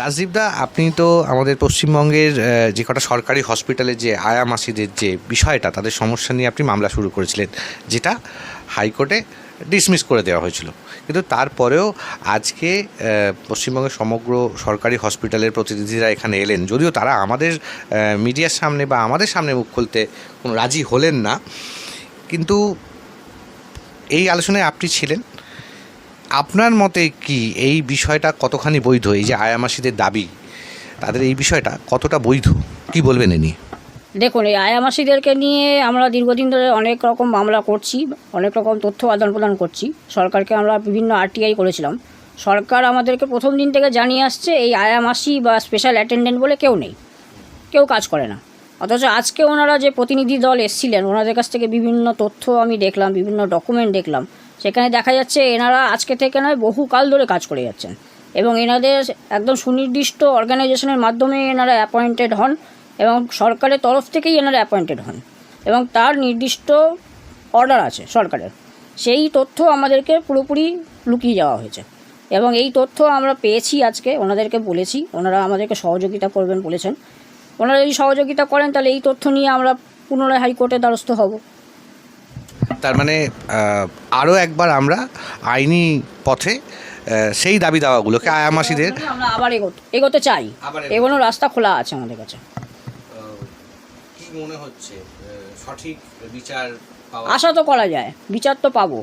রাজদীপদা, আপনি তো আমাদের পশ্চিমবঙ্গের যে কটা সরকারি হসপিটালে যে আয়া মাসিদের যে বিষয়টা, তাদের সমস্যা নিয়ে আপনি মামলা শুরু করেছিলেন, যেটা হাইকোর্টে ডিসমিস করে দেওয়া হয়েছিল। কিন্তু তারপরেও আজকে পশ্চিমবঙ্গের সমগ্র সরকারি হসপিটালের প্রতিনিধিরা এখানে এলেন, যদিও তারা আমাদের মিডিয়ার সামনে বা আমাদের সামনে মুখ খুলতে কোনো রাজি হলেন না, কিন্তু এই আলোচনায় আপনি ছিলেন। আপনার মতে কি এই বিষয়টা কতখানি বৈধ? এই যে আয়ামাসিদের দাবি, তাদের এই বিষয়টা কতটা বৈধ, কি বলবেন এ নিয়ে? দেখুন, এই আয়ামাসিদেরকে নিয়ে আমরা দীর্ঘদিন ধরে অনেক রকম মামলা করছি, অনেক রকম তথ্য আদান প্রদান করছি। সরকারকে আমরা বিভিন্ন আরটিআই করেছিলাম। সরকার আমাদেরকে প্রথম দিন থেকে জানিয়ে আসছে এই আয়ামাসি বা স্পেশাল অ্যাটেন্ডেন্ট বলে কেউ নেই, কেউ কাজ করে না। অথচ আজকে ওনারা যে প্রতিনিধি দল এসেছিলেন, ওনাদের কাছ থেকে বিভিন্ন তথ্য আমি দেখলাম, বিভিন্ন ডকুমেন্ট দেখলাম। সেখানে দেখা যাচ্ছে এনারা আজকে থেকে নয়, বহুকাল ধরে কাজ করে যাচ্ছেন এবং এনাদের একদম সুনির্দিষ্ট অর্গানাইজেশনের মাধ্যমে এনারা অ্যাপয়েন্টেড হন এবং সরকারের তরফ থেকেই এনারা অ্যাপয়েন্টেড হন এবং তার নির্দিষ্ট অর্ডার আছে সরকারের। সেই তথ্য আমাদেরকে পুরোপুরি লুকিয়ে যাওয়া হয়েছে এবং এই তথ্য আমরা পেয়েছি আজকে। ওনাদেরকে বলেছি, ওনারা আমাদেরকে সহযোগিতা করবেন বলেছেন। ওনারা যদি সহযোগিতা করেন তাহলে এই তথ্য নিয়ে আমরা পুনরায় হাইকোর্টের দ্বারস্থ হব। তার মানে আরও একবার আমরা আইনি পথে সেই দাবি দাওয়াগুলোকে আয়ামাসিদের আমরা আবার এগোতে চাই। আবার এগোনোর রাস্তা খোলা আছে আমাদের কাছে। কি মনে হচ্ছে সঠিক বিচার আশা তো করা যায়, বিচার তো পাবো।